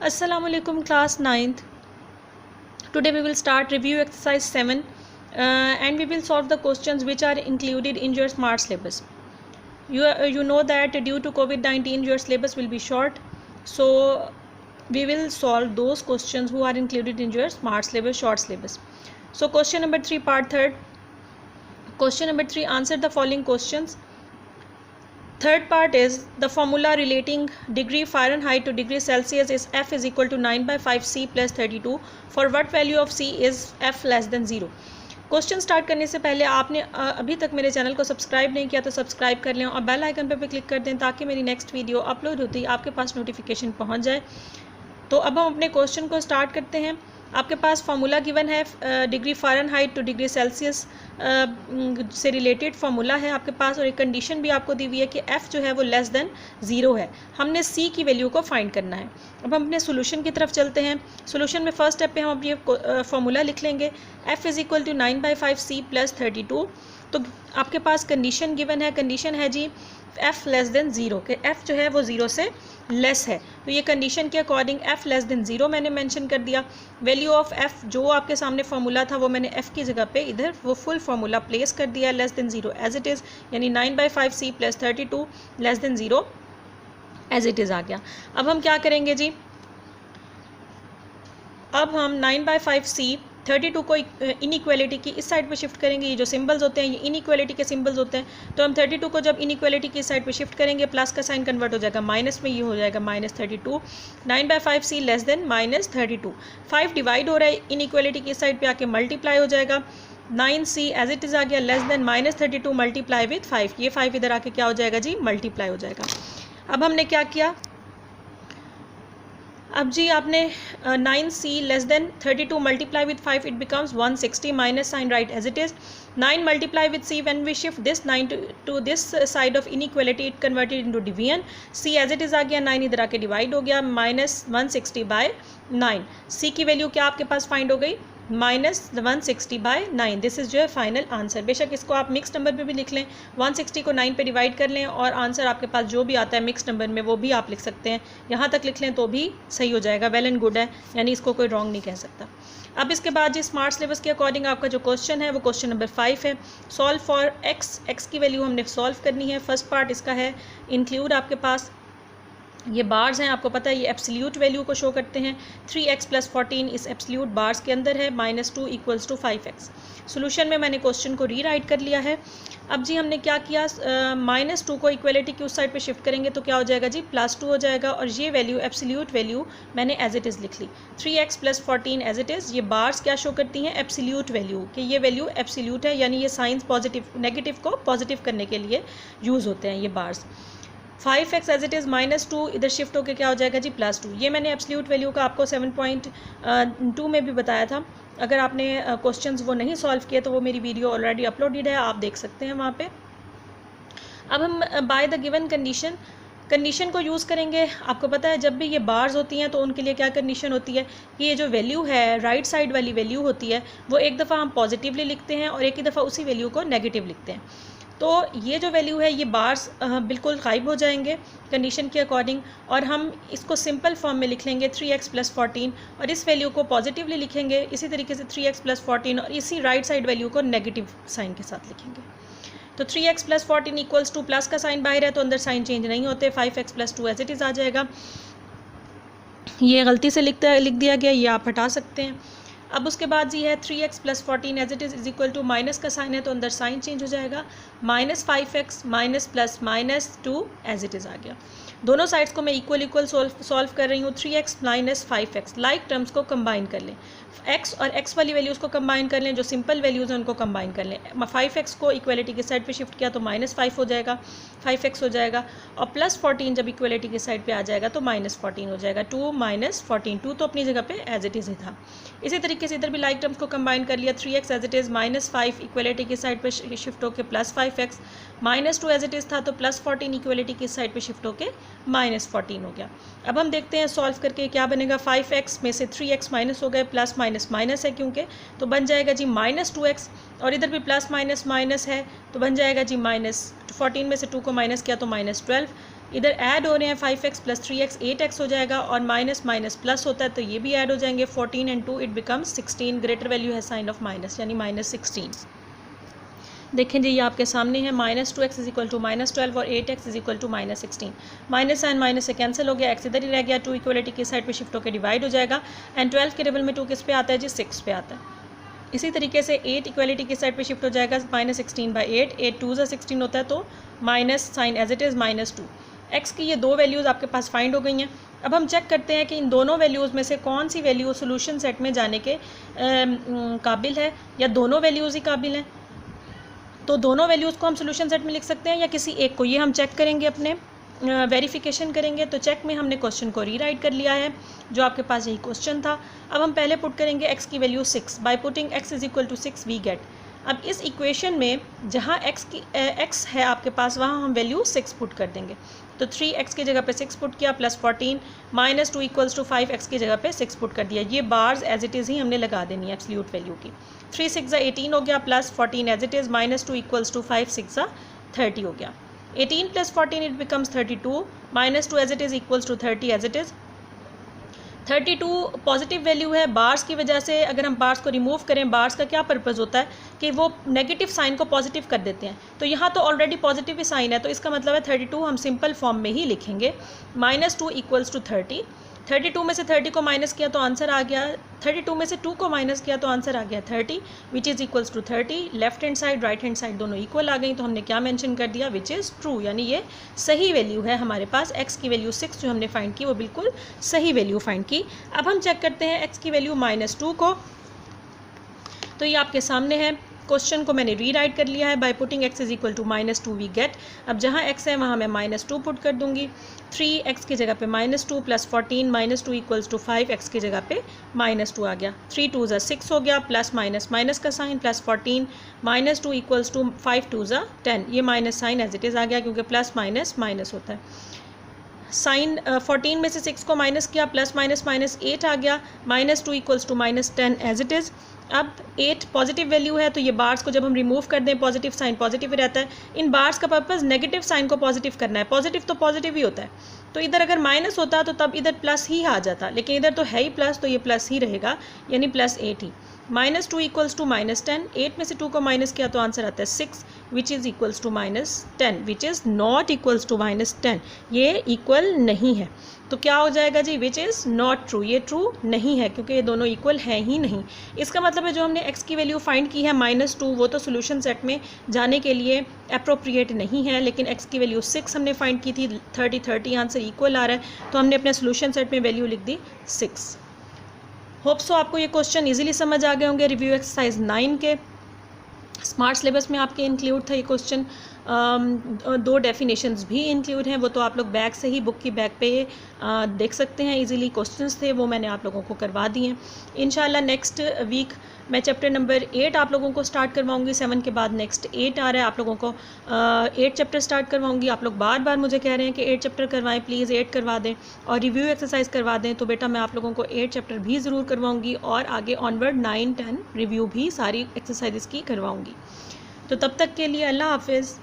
Assalamualaikum class 9th. Today we will start review exercise 7 and we will solve the questions which are included in your smart syllabus. You know that due to COVID-19 your syllabus will be short, so we will solve those questions who are included in your smart syllabus, short syllabus. So question number 3 part 3rd. Question number 3, answer the following questions. Third part is the formula relating degree Fahrenheit to degree Celsius is F is equal to 9 by 5 C plus 32. For what value of C is F less than 0? Question start करने से पहले आपने अभी तक मेरे channel को subscribe नहीं किया तो सब्सक्राइब कर लें और बेल आइकन पर भी क्लिक कर दें ताकि मेरी नेक्स्ट वीडियो अपलोड होती आपके पास नोटिफिकेशन पहुंच जाए। तो अब हम अपने क्वेश्चन को स्टार्ट करते हैं। आपके पास फार्मूला गिवन है degree Fahrenheit two degree Celsius से रिलेटेड फार्मूला है आपके पास, और एक कंडीशन भी आपको दी हुई है कि F जो है वो लेस देन 0 है। हमने C की वैल्यू को फाइंड करना है। अब हम अपने सोल्यूशन की तरफ चलते हैं। सोल्यूशन में फर्स्ट स्टेप पे हम ये फार्मूला लिख लेंगे F is equal to 9 by 5 C plus 32। तो आपके पास कंडीशन गिवन है, कंडीशन है जी F लेस देन 0 के F जो है वो 0 से लेस है। तो ये कंडीशन के अकॉर्डिंग F लेस देन 0 मैंने मेंशन कर दिया। वैल्यू ऑफ F जो आपके सामने फार्मूला था वो मैंने F की जगह पे इधर वो फुल फार्मूला प्लेस कर दिया, less than 0 as it is, यानी 9 by 5 C plus 32 less than 0 as it is आ गया। अब हम क्या करेंगे जी, अब हम 9 बाई 5 C 32 को इनइक्वालिटी की इस साइड पे शिफ्ट करेंगे। ये जो सिंबल्स होते हैं ये इनइक्वालिटी के सिंबल्स होते हैं, तो हम 32 को जब इनइक्वालिटी की साइड पे शिफ्ट करेंगे प्लस का साइन कन्वर्ट हो जाएगा माइनस में, ये हो जाएगा minus 32। 9 by 5 C less than minus 32। 5 divide हो रहा है, इनइक्वालिटी की साइड पे आके मल्टीप्लाई हो जाएगा। 9C एज इट इज़ आ गया less than minus 32 multiply with 5। ये 5 इधर आके क्या हो जाएगा जी, मल्टीप्लाई हो जाएगा। अब हमने क्या किया, अब जी आपने 9C less than 32 multiply with 5 it becomes 160 minus sign right as it is. 9 multiply with C when we shift this 9 to this side of inequality it converted into division. C as it is आ गया, 9 इधर आके divide हो गया, minus 160 by 9। C की value क्या आपके पास find हो गई, माइनस 160 बाय 9। दिस इज़ जो है फाइनल आंसर। बेशक इसको आप मिक्स नंबर पे भी लिख लें, 160 को 9 पे डिवाइड कर लें और आंसर आपके पास जो भी आता है मिक्स नंबर में वो भी आप लिख सकते हैं। यहाँ तक लिख लें तो भी सही हो जाएगा, वेल एंड गुड है, यानी इसको कोई रॉन्ग नहीं कह सकता। अब इसके बाद जी स्मार्ट सिलेबस के अकॉर्डिंग आपका जो क्वेश्चन है वो क्वेश्चन नंबर 5 है। सॉल्व फॉर x की वैल्यू हमने सॉल्व करनी है। फर्स्ट पार्ट इसका है इंक्लूड, आपके पास ये बार्स हैं, आपको पता है ये एब्सोल्यूट वैल्यू को शो करते हैं। 3x प्लस 14 इस एब्सोल्यूट बार्स के अंदर है, -2 इक्वल्स टू 5x। सोल्यूशन में मैंने क्वेश्चन को रीराइट कर लिया है। अब जी हमने क्या किया, -2 को इक्वलिटी की उस साइड पे शिफ्ट करेंगे तो क्या हो जाएगा जी, +2 हो जाएगा, और ये वैल्यू एब्सोल्यूट वैल्यू मैंने एज इट इज़ लिख ली। 3x plus 14 as it is. ये बार्स क्या शो करती हैं, एब्सोल्यूट वैल्यू, कि ये वैल्यू एब्सोल्यूट है, यानी ये साइंस पॉजिटिव नेगेटिव को पॉजिटिव करने के लिए यूज़ होते हैं ये bars. 5x as it is, -2 इधर शिफ्ट होकर क्या हो जाएगा जी, +2। ये मैंने एब्सोल्यूट वैल्यू का आपको 7.2 में भी बताया था। अगर आपने क्वेश्चंस वो नहीं सॉल्व किए तो वो मेरी वीडियो ऑलरेडी अपलोडेड है, आप देख सकते हैं वहाँ पे। अब हम बाय द गिवन कंडीशन को यूज़ करेंगे। आपको पता है जब भी ये बार्स होती हैं तो उनके लिए क्या कंडीशन होती है कि ये जो वैल्यू है राइट साइड वाली वैल्यू होती है वो एक दफ़ा हम पॉजिटिवली लिखते हैं और एक ही दफ़ा उसी वैल्यू को नेगेटिव लिखते हैं। तो ये जो वैल्यू है ये बार्स बिल्कुल गायब हो जाएंगे कंडीशन के अकॉर्डिंग, और हम इसको सिंपल फॉर्म में लिख लेंगे 3x प्लस 14, और इस वैल्यू को पॉजिटिवली लिखेंगे इसी तरीके से 3x प्लस 14, और इसी राइट साइड वैल्यू को नेगेटिव साइन के साथ लिखेंगे। तो 3x plus 14 equals to, plus का साइन बाहर है तो अंदर साइन चेंज नहीं होते, 5x plus 2 as it is आ जाएगा। ये गलती से लिख दिया गया, ये आप हटा सकते हैं। अब उसके बाद जी है 3x plus 14 as it is equal to, minus का साइन है तो अंदर साइन चेंज हो जाएगा, -5x minus plus -2 as it is आ गया। दोनों साइड्स को मैं इक्वल सॉल्व कर रही हूँ। 3x minus 5x like terms को कंबाइन कर लें, x और x वाली वैल्यूज़ को कंबाइन कर लें, जो सिंपल वैल्यूज़ हैं उनको कंबाइन कर लें। 5x को इक्वलिटी की साइड पे शिफ्ट किया तो -5 हो जाएगा, 5x हो जाएगा, और प्लस 14 जब इक्वलिटी की साइड पे आ जाएगा तो -14 हो जाएगा। 2 माइनस 14, 2 तो अपनी जगह पे एज इट इज़ ही था। इसी तरीके से इधर भी लाइक टर्म्स को कंबाइन कर लिया। 3x as it is, -5 equality की साइड पे शिफ्ट होकर +5x, -2 एज इट इज़ था तो +14 इक्वलिटी की साइड पे शिफ्ट होकर -14 हो गया। अब हम देखते हैं सॉल्व करके क्या बनेगा। 5x में से 3x माइनस हो गए, प्लस माइनस माइनस है क्योंकि, तो बन जाएगा जी -2x, और इधर भी प्लस माइनस माइनस है तो बन जाएगा जी -14 में से 2 को माइनस किया तो -12। इधर ऐड हो रहे हैं 5x + 3x 8x हो जाएगा और माइनस माइनस प्लस होता है तो ये भी ऐड हो जाएंगे 14 and 2 it becomes 16 greater value है साइन ऑफ माइनस यानी -16। देखें जी ये आपके सामने है -2x = -12 और 8x = -16। माइनस साइन माइनस से कैंसिल हो गया, x इधर ही रह गया, 2 इक्वलिटी की साइड पे शिफ्ट होकर डिवाइड हो जाएगा एंड 12 के टेबल में 2 किस पे आता है जी 6 पे आता है। इसी तरीके से 8 इक्वलिटी की साइड पे शिफ्ट हो जाएगा -16/8, 8 2 16 होता है तो minus sign as it is -2। x की ये दो वैल्यूज़ आपके पास फाइंड हो गई हैं। अब हम चेक करते हैं कि इन दोनों वैल्यूज़ में से कौन सी वैल्यू सोल्यूशन सेट में जाने के काबिल है या दोनों वैल्यूज़ ही काबिल हैं। तो दोनों वैल्यूज़ को हम सोल्यूशन सेट में लिख सकते हैं या किसी एक को, ये हम चेक करेंगे, अपने वेरिफिकेशन करेंगे। तो चेक में हमने क्वेश्चन को रीराइट कर लिया है, जो आपके पास यही क्वेश्चन था। अब हम पहले पुट करेंगे x की value 6, by putting x = 6 we get. अब इस इक्वेशन में जहाँ x है आपके पास वहाँ हम वैल्यू 6 पुट कर देंगे। तो 3x की जगह पे 6 पुट किया प्लस 14 -2 = 5x की जगह पे 6 पुट कर दिया। ये बार्स एज इट इज़ ही हमने लगा देनी है एब्सोल्यूट वैल्यू की। 3 6 18 हो गया प्लस 14 एज इट इज़ -2 = 5 6 30 हो गया। 18 + 14 it becomes 32 -2 as it is = 30 as it is. 32 positive value है, बार्स की वजह से अगर हम बार्स को रिमूव करें, बार्स का क्या पर्पज़ होता है कि वो नेगेटिव साइन को पॉजिटिव कर देते हैं। तो यहाँ तो ऑलरेडी पॉजिटिव ही साइन है तो इसका मतलब है 32 हम सिंपल फॉर्म में ही लिखेंगे। -2 = 30, 32 में से 30 को माइनस किया तो आंसर आ गया, 32 में से 2 को माइनस किया तो आंसर आ गया 30 which is equals to 30। Left hand side right hand side दोनों इक्वल आ गई तो हमने क्या मेंशन कर दिया, विच इज़ ट्रू, यानी ये सही वैल्यू है हमारे पास। x की वैल्यू 6 जो हमने फाइंड की वो बिल्कुल सही वैल्यू फाइंड की। अब हम चेक करते हैं x की वैल्यू -2 को। तो ये आपके सामने है, क्वेश्चन को मैंने रीराइट कर लिया है, by putting x = -2 we get. अब जहाँ x है वहाँ मैं -2 पुट कर दूँगी। 3x की जगह पे -2 प्लस 14 -2 = 5, x की जगह पे -2 आ गया। 3 2 6 हो गया, प्लस माइनस माइनस का साइन, प्लस 14 -2 = 5 2 10। ये minus sign as it is आ गया क्योंकि प्लस माइनस माइनस होता है। साइन 14 में से 6 को माइनस किया, प्लस माइनस माइनस 8 आ गया, -2 = -10 एज इट इज़। अब 8 पॉजिटिव वैल्यू है तो ये बार्स को जब हम रिमूव कर दें पॉजिटिव साइन पॉजिटिव ही रहता है। इन बार्स का पर्पस नेगेटिव साइन को पॉजिटिव करना है, पॉजिटिव तो पॉजिटिव ही होता है। तो इधर अगर माइनस होता तो तब इधर प्लस ही आ जाता, लेकिन इधर तो है ही प्लस तो ये प्लस ही रहेगा, यानी +8 ही। -2 = -10, 8 में से 2 को माइनस किया तो आंसर आता है 6 which is equals to -10 which is not equals to -10। ये इक्वल नहीं है तो क्या हो जाएगा जी, विच इज़ नॉट ट्रू, ये ट्रू नहीं है क्योंकि ये दोनों इक्वल हैं ही नहीं। इसका मतलब है जो हमने x की वैल्यू फाइंड की है -2 वो तो सोल्यूशन सेट में जाने के लिए अप्रोप्रिएट नहीं है, लेकिन x की वैल्यू 6 हमने फाइंड की थी, 30 आंसर इक्वल आ रहा है तो हमने अपने सोल्यूशन सेट में वैल्यू लिख दी 6। होप सो आपको ये क्वेश्चन इजीली समझ आ गए होंगे। रिव्यू एक्सरसाइज 9 के स्मार्ट सिलेबस में आपके इंक्लूड था ये क्वेश्चन। 2 डेफिनेशंस भी इंक्लूड हैं, वो तो आप लोग बैग से ही बुक की बैग पे देख सकते हैं। इजीली क्वेश्चंस थे वो मैंने आप लोगों को करवा दिए। इंशाल्लाह नेक्स्ट वीक मैं चैप्टर नंबर 8 आप लोगों को स्टार्ट करवाऊंगी। 7 के बाद नेक्स्ट 8 आ रहा है, आप लोगों को 8 चैप्टर स्टार्ट करवाऊंगी। आप लोग बार बार मुझे कह रहे हैं कि 8 चैप्टर करवाएं, प्लीज़ 8 करवा दें और रिव्यू एक्सरसाइज करवा दें, तो बेटा मैं आप लोगों को 8 चैप्टर भी ज़रूर करवाऊँगी और आगे ऑनवर्ड 9 10 रिव्यू भी सारी एक्सरसाइज की करवाऊँगी। तो तब तक के लिए अल्लाह हाफिज़।